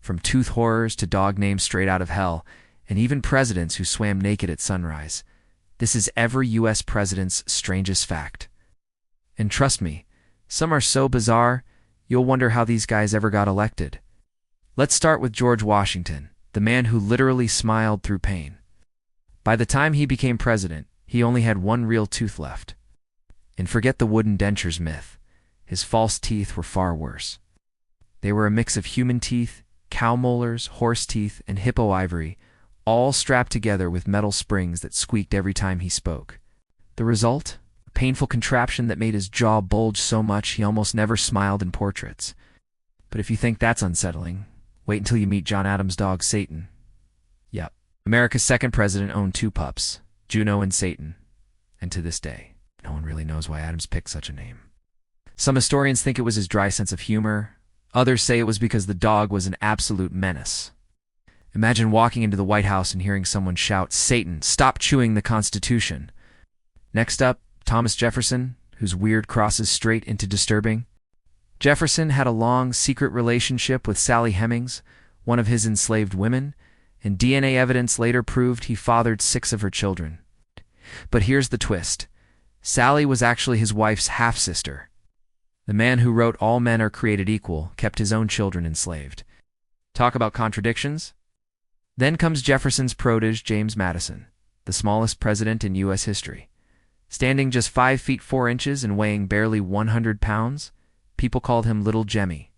from tooth horrors to dog names straight out of hell, and even presidents who swam naked at sunrise. This is every U.S. president's strangest fact. And trust me, some are so bizarre, you'll wonder how these guys ever got elected. Let's start with George Washington, the man who literally smiled through pain. By the time he became president, he only had one real tooth left. And forget the wooden dentures myth. His false teeth were far worse. They were a mix of human teeth, cow molars, horse teeth, and hippo ivory, all strapped together with metal springs that squeaked every time he spoke. The result? A painful contraption that made his jaw bulge so much he almost never smiled in portraits. But if you think that's unsettling, wait until you meet John Adams' dog Satan. Yep. America's second president owned two pups, Juno and Satan. And to this day, no one really knows why Adams picked such a name. Some historians think it was his dry sense of humor. Others say it was because the dog was an absolute menace. Imagine walking into the White House and hearing someone shout, "Satan, stop chewing the Constitution." Next up, Thomas Jefferson, whose weird crosses straight into disturbing. Jefferson had a long, secret relationship with Sally Hemings, one of his enslaved women, and DNA evidence later proved he fathered 6 of her children. But here's the twist. Sally was actually his wife's half-sister. The man who wrote "All men are created equal" kept his own children enslaved. Talk about contradictions? Then comes Jefferson's protege, James Madison, the smallest president in U.S. history. Standing just 5 feet 4 inches and weighing barely 100 pounds, people called him Little Jemmy.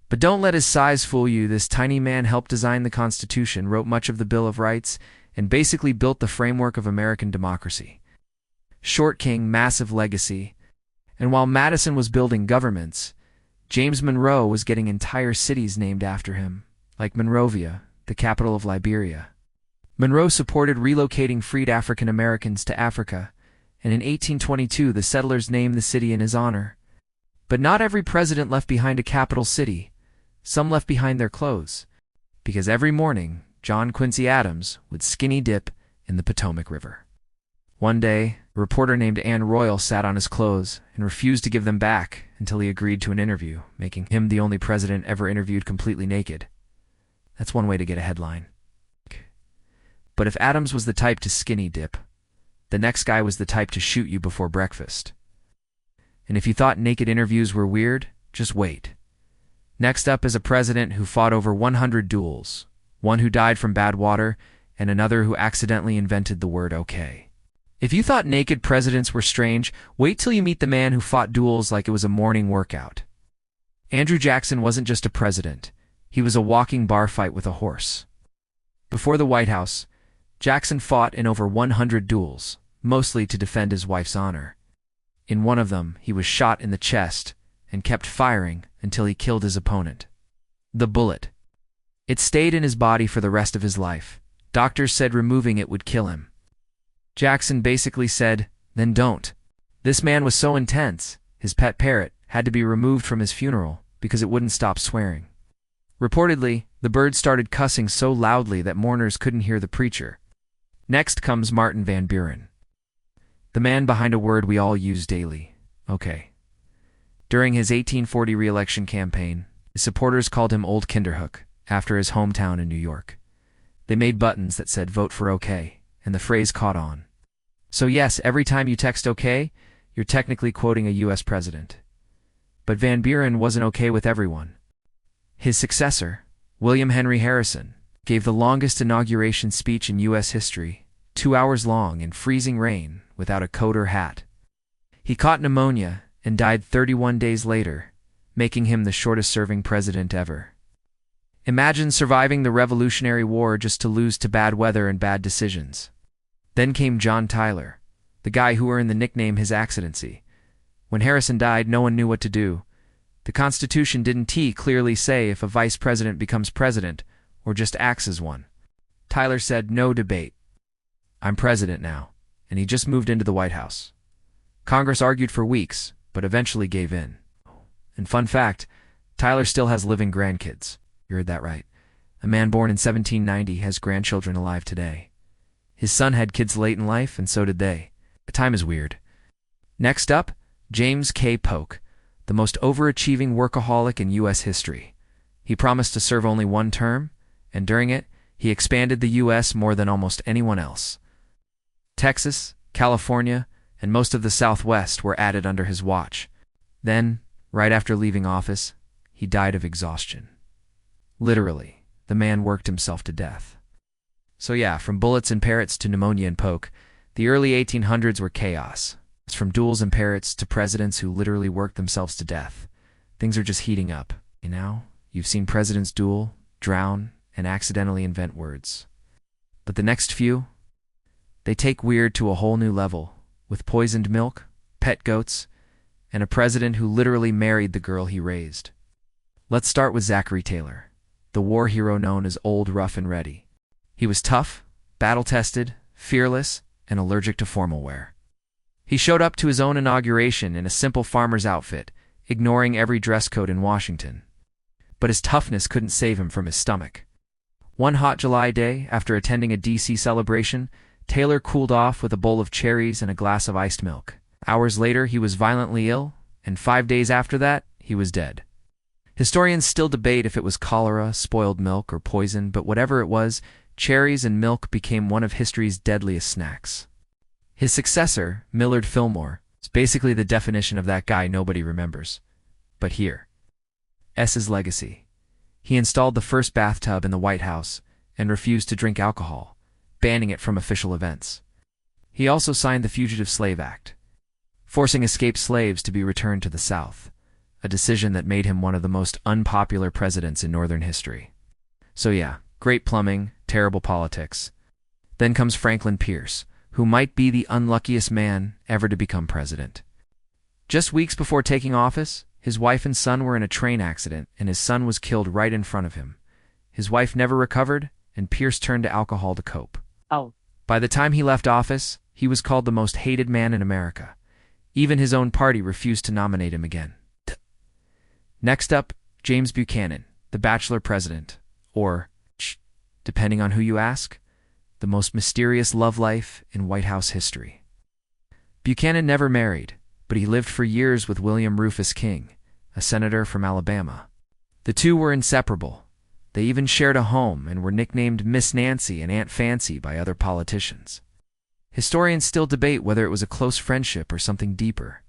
But don't let his size fool you. This tiny man helped design the Constitution, wrote much of the Bill of Rights, and basically built the framework of American democracy. Short king, massive legacy. And while Madison was building governments, James Monroe was getting entire cities named after him, like Monrovia, the capital of Liberia. Monroe supported relocating freed African Americans to Africa, and in 1822 the settlers named the city in his honor. But not every president left behind a capital city. Some left behind their clothes, because every morning John Quincy Adams would skinny dip in the Potomac River. One day, a reporter named Ann Royal sat on his clothes and refused to give them back until he agreed to an interview, making him the only president ever interviewed completely naked. That's one way to get a headline. But if Adams was the type to skinny dip, the next guy was the type to shoot you before breakfast. And if you thought naked interviews were weird, just wait. Next up is a president who fought over 100 duels, one who died from bad water, and another who accidentally invented the word okay. If you thought naked presidents were strange, wait till you meet the man who fought duels like it was a morning workout. Andrew Jackson wasn't just a president. He was a walking bar fight with a horse. Before the White House, Jackson fought in over 100 duels, mostly to defend his wife's honor. In one of them, he was shot in the chest and kept firing until he killed his opponent. The bullet. It stayed in his body for the rest of his life. Doctors said removing it would kill him. Jackson basically said, "Then don't." This man was so intense, his pet parrot had to be removed from his funeral because it wouldn't stop swearing. Reportedly, the bird started cussing so loudly that mourners couldn't hear the preacher. Next comes Martin Van Buren, the man behind a word we all use daily, okay. During his 1840 re-election campaign, his supporters called him Old Kinderhook, after his hometown in New York. They made buttons that said "Vote for OK," and the phrase caught on. So yes, every time you text OK, you're technically quoting a U.S. president. But Van Buren wasn't okay with everyone. His successor, William Henry Harrison, gave the longest inauguration speech in U.S. history, 2 hours long in freezing rain without a coat or hat. He caught pneumonia and died 31 days later, making him the shortest-serving president ever. Imagine surviving the Revolutionary War just to lose to bad weather and bad decisions. Then came John Tyler, the guy who earned the nickname His Accidency. When Harrison died, no one knew what to do. The Constitution didn't clearly say if a vice president becomes president or just acts as one. Tyler said, "No debate. I'm president now," and he just moved into the White House. Congress argued for weeks, but eventually gave in. And fun fact, Tyler still has living grandkids. You heard that right. A man born in 1790 has grandchildren alive today. His son had kids late in life, and so did they. The time is weird. Next up, James K. Polk, the most overachieving workaholic in U.S. history. He promised to serve only one term, and during it, he expanded the U.S. more than almost anyone else. Texas, California, and most of the Southwest were added under his watch. Then, right after leaving office, he died of exhaustion. Literally, the man worked himself to death. So yeah, from bullets and parrots to pneumonia and poke, the early 1800s were chaos. It's from duels and parrots to presidents who literally worked themselves to death. Things are just heating up. And now, you've seen presidents duel, drown, and accidentally invent words. But the next few, they take weird to a whole new level, with poisoned milk, pet goats, and a president who literally married the girl he raised. Let's start with Zachary Taylor, the war hero known as Old Rough and Ready. He was tough, battle-tested, fearless, and allergic to formal wear. He showed up to his own inauguration in a simple farmer's outfit, ignoring every dress code in Washington. But his toughness couldn't save him from his stomach. One hot July day, after attending a D.C. celebration, Taylor cooled off with a bowl of cherries and a glass of iced milk. Hours later, he was violently ill, and 5 days after that, he was dead. Historians still debate if it was cholera, spoiled milk, or poison, but whatever it was, cherries and milk became one of history's deadliest snacks. His successor, Millard Fillmore, is basically the definition of that guy nobody remembers. But here, S.'s legacy. He installed the first bathtub in the White House and refused to drink alcohol, banning it from official events. He also signed the Fugitive Slave Act, forcing escaped slaves to be returned to the South, a decision that made him one of the most unpopular presidents in Northern history. So yeah, great plumbing, terrible politics. Then comes Franklin Pierce, who might be the unluckiest man ever to become president. Just weeks before taking office, his wife and son were in a train accident, and his son was killed right in front of him. His wife never recovered, and Pierce turned to alcohol to cope. By the time he left office, he was called the most hated man in America. Even his own party refused to nominate him again. Next up, James Buchanan, the bachelor president, or, depending on who you ask, the most mysterious love life in White House history. Buchanan never married, but he lived for years with William Rufus King, a senator from Alabama. The two were inseparable. They even shared a home and were nicknamed Miss Nancy and Aunt Fancy by other politicians. Historians still debate whether it was a close friendship or something deeper.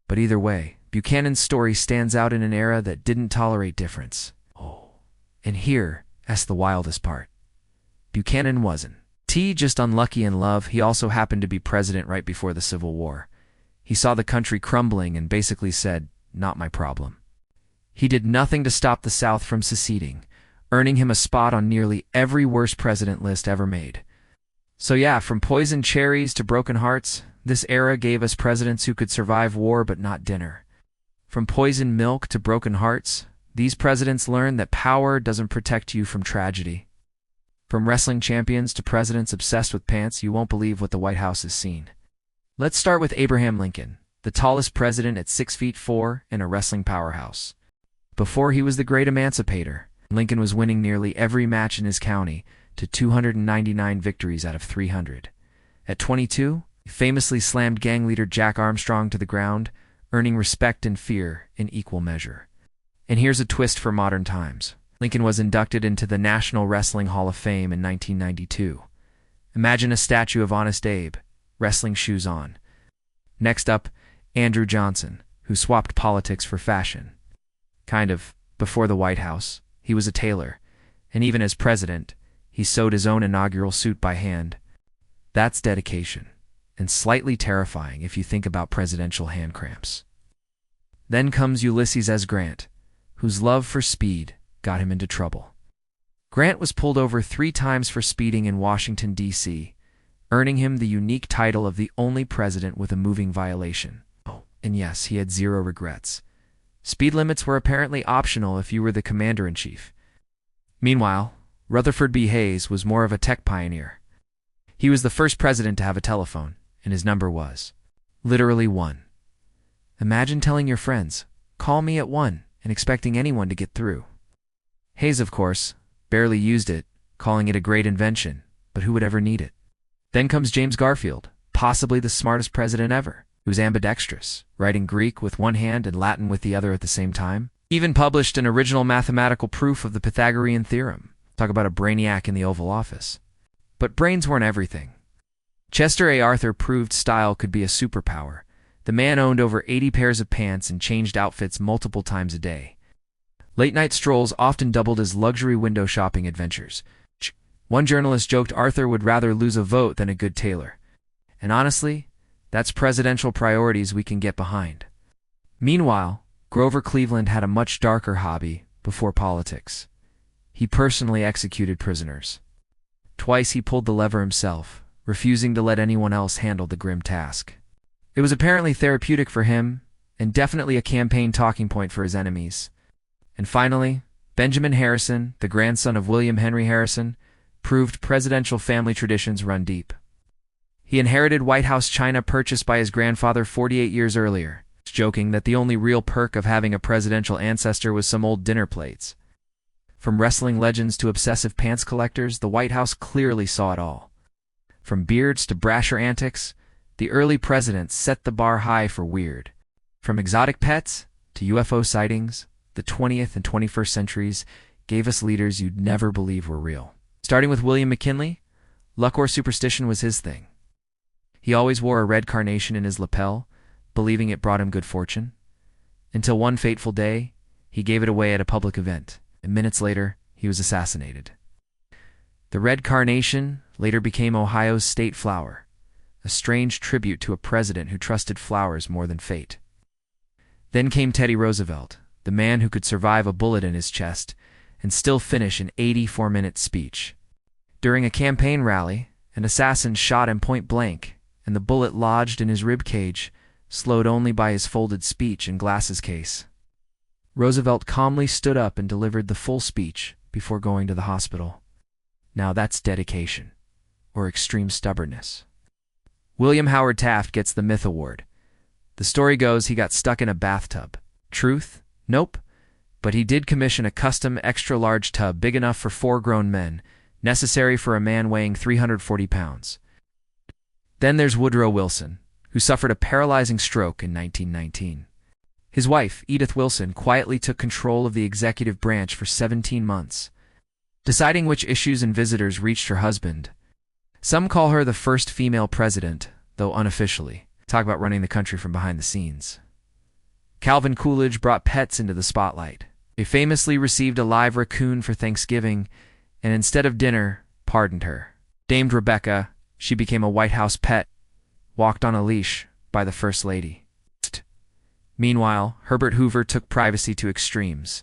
But either way, Buchanan's story stands out in an era that didn't tolerate difference. And here's the wildest part. Buchanan wasn't just unlucky in love, he also happened to be president right before the Civil War. He saw the country crumbling and basically said, "Not my problem." He did nothing to stop the South from seceding, earning him a spot on nearly every worst president list ever made. So yeah, from poisoned cherries to broken hearts, this era gave us presidents who could survive war but not dinner. From poisoned milk to broken hearts, these presidents learned that power doesn't protect you from tragedy. From wrestling champions to presidents obsessed with pants, you won't believe what the White House has seen. Let's start with Abraham Lincoln, the tallest president at 6'4" and a wrestling powerhouse. Before he was the great emancipator, Lincoln was winning nearly every match in his county to 299 victories out of 300. At 22, he famously slammed gang leader Jack Armstrong to the ground, earning respect and fear in equal measure. And here's a twist for modern times. Lincoln was inducted into the National Wrestling Hall of Fame in 1992. Imagine a statue of Honest Abe, wrestling shoes on. Next up, Andrew Johnson, who swapped politics for fashion. Kind of, before the White House, he was a tailor, and even as president, he sewed his own inaugural suit by hand. That's dedication, and slightly terrifying if you think about presidential hand cramps. Then comes Ulysses S. Grant, whose love for speed got him into trouble. Grant was pulled over 3 times for speeding in Washington, D.C., earning him the unique title of the only president with a moving violation. And yes, he had 0 regrets. Speed limits were apparently optional if you were the commander-in-chief. Meanwhile, Rutherford B. Hayes was more of a tech pioneer. He was the first president to have a telephone, and his number was literally 1. Imagine telling your friends, "Call me at 1," and expecting anyone to get through. Hayes, of course, barely used it, calling it a great invention, but who would ever need it? Then comes James Garfield, possibly the smartest president ever, who's ambidextrous, writing Greek with one hand and Latin with the other at the same time. Even published an original mathematical proof of the Pythagorean theorem. Talk about a brainiac in the Oval Office. But brains weren't everything. Chester A. Arthur proved style could be a superpower. The man owned over 80 pairs of pants and changed outfits multiple times a day. Late-night strolls often doubled as luxury window shopping adventures. One journalist joked Arthur would rather lose a vote than a good tailor. And honestly, that's presidential priorities we can get behind. Meanwhile, Grover Cleveland had a much darker hobby before politics. He personally executed prisoners. Twice he pulled the lever himself, refusing to let anyone else handle the grim task. It was apparently therapeutic for him, and definitely a campaign talking point for his enemies. And finally, Benjamin Harrison, the grandson of William Henry Harrison, proved presidential family traditions run deep. He inherited White House china purchased by his grandfather 48 years earlier, joking that the only real perk of having a presidential ancestor was some old dinner plates. From wrestling legends to obsessive pants collectors, the White House clearly saw it all. From beards to brasher antics, the early presidents set the bar high for weird. From exotic pets to UFO sightings, the 20th and 21st centuries gave us leaders you'd never believe were real. Starting with William McKinley, luck or superstition was his thing. He always wore a red carnation in his lapel, believing it brought him good fortune. Until one fateful day, he gave it away at a public event, and minutes later, he was assassinated. The red carnation later became Ohio's state flower, a strange tribute to a president who trusted flowers more than fate. Then came Teddy Roosevelt, the man who could survive a bullet in his chest and still finish an 84-minute speech. During a campaign rally, an assassin shot him point blank, and the bullet lodged in his rib cage, slowed only by his folded speech and glasses case. Roosevelt calmly stood up and delivered the full speech before going to the hospital. Now that's dedication, or extreme stubbornness. William Howard Taft gets the Myth Award. The story goes he got stuck in a bathtub. Truth? Nope. But he did commission a custom extra-large tub big enough for 4 grown men, necessary for a man weighing 340 pounds. Then there's Woodrow Wilson, who suffered a paralyzing stroke in 1919. His wife, Edith Wilson, quietly took control of the executive branch for 17 months, deciding which issues and visitors reached her husband. Some call her the first female president, though unofficially. Talk about running the country from behind the scenes. Calvin Coolidge brought pets into the spotlight. He famously received a live raccoon for Thanksgiving, and instead of dinner, pardoned her. Named Rebecca, she became a White House pet, walked on a leash by the First Lady. Meanwhile, Herbert Hoover took privacy to extremes.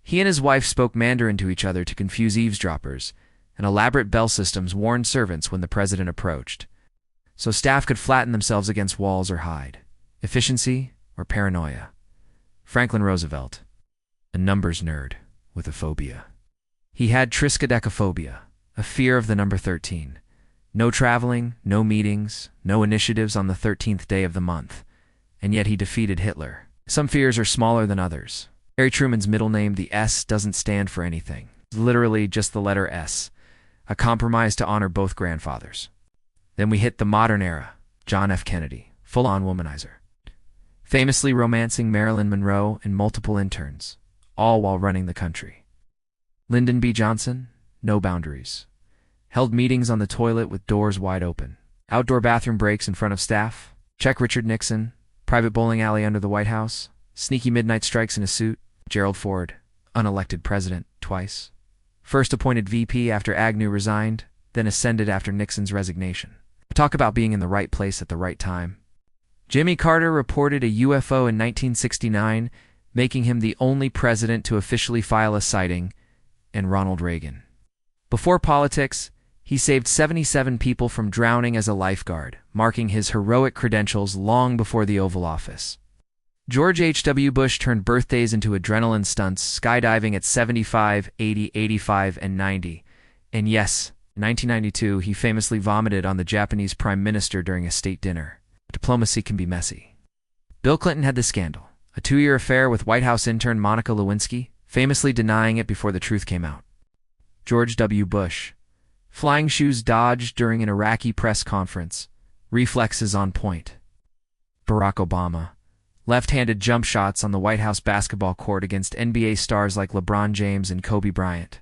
He and his wife spoke Mandarin to each other to confuse eavesdroppers, and elaborate bell systems warned servants when the president approached, so staff could flatten themselves against walls or hide. Efficiency or paranoia? Franklin Roosevelt, a numbers nerd with a phobia. He had triskaidekaphobia, a fear of the number 13. No traveling, no meetings, no initiatives on the 13th day of the month, and yet he defeated Hitler. Some fears are smaller than others. Harry Truman's middle name, the S, doesn't stand for anything. It's literally just the letter S, a compromise to honor both grandfathers. Then we hit the modern era. John F. Kennedy, full-on womanizer, famously romancing Marilyn Monroe and multiple interns, all while running the country. Lyndon B. Johnson, no boundaries. Held meetings on the toilet with doors wide open. Outdoor bathroom breaks in front of staff. Check Richard Nixon. Private bowling alley under the White House. Sneaky midnight strikes in a suit. Gerald Ford, unelected president, twice. First appointed VP after Agnew resigned, then ascended after Nixon's resignation. Talk about being in the right place at the right time. Jimmy Carter reported a UFO in 1969, making him the only president to officially file a sighting, and Ronald Reagan. Before politics, he saved 77 people from drowning as a lifeguard, marking his heroic credentials long before the Oval Office. George H.W. Bush turned birthdays into adrenaline stunts, skydiving at 75, 80, 85, and 90. And yes, in 1992, he famously vomited on the Japanese prime minister during a state dinner. Diplomacy can be messy. Bill Clinton had the scandal, a 2-year affair with White House intern Monica Lewinsky, famously denying it before the truth came out. George W. Bush, flying shoes dodged during an Iraqi press conference, reflexes on point. Barack Obama, left-handed jump shots on the White House basketball court against NBA stars like LeBron James and Kobe Bryant.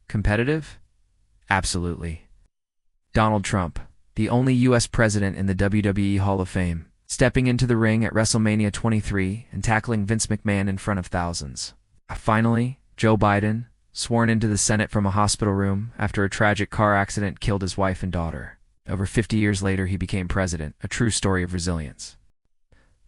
Competitive? Absolutely. Donald Trump, the only U.S. president in the WWE Hall of Fame, stepping into the ring at WrestleMania 23 and tackling Vince McMahon in front of thousands. Finally, Joe Biden, sworn into the Senate from a hospital room after a tragic car accident killed his wife and daughter. Over 50 years later, he became president, a true story of resilience.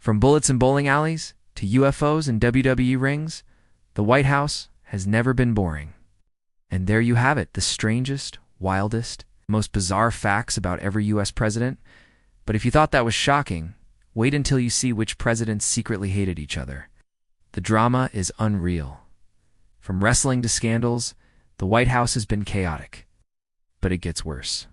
From bullets in bowling alleys to UFOs and WWE rings, the White House has never been boring. And there you have it, the strangest, wildest, most bizarre facts about every U.S. president. But if you thought that was shocking, wait until you see which presidents secretly hated each other. The drama is unreal. From wrestling to scandals, the White House has been chaotic. But it gets worse.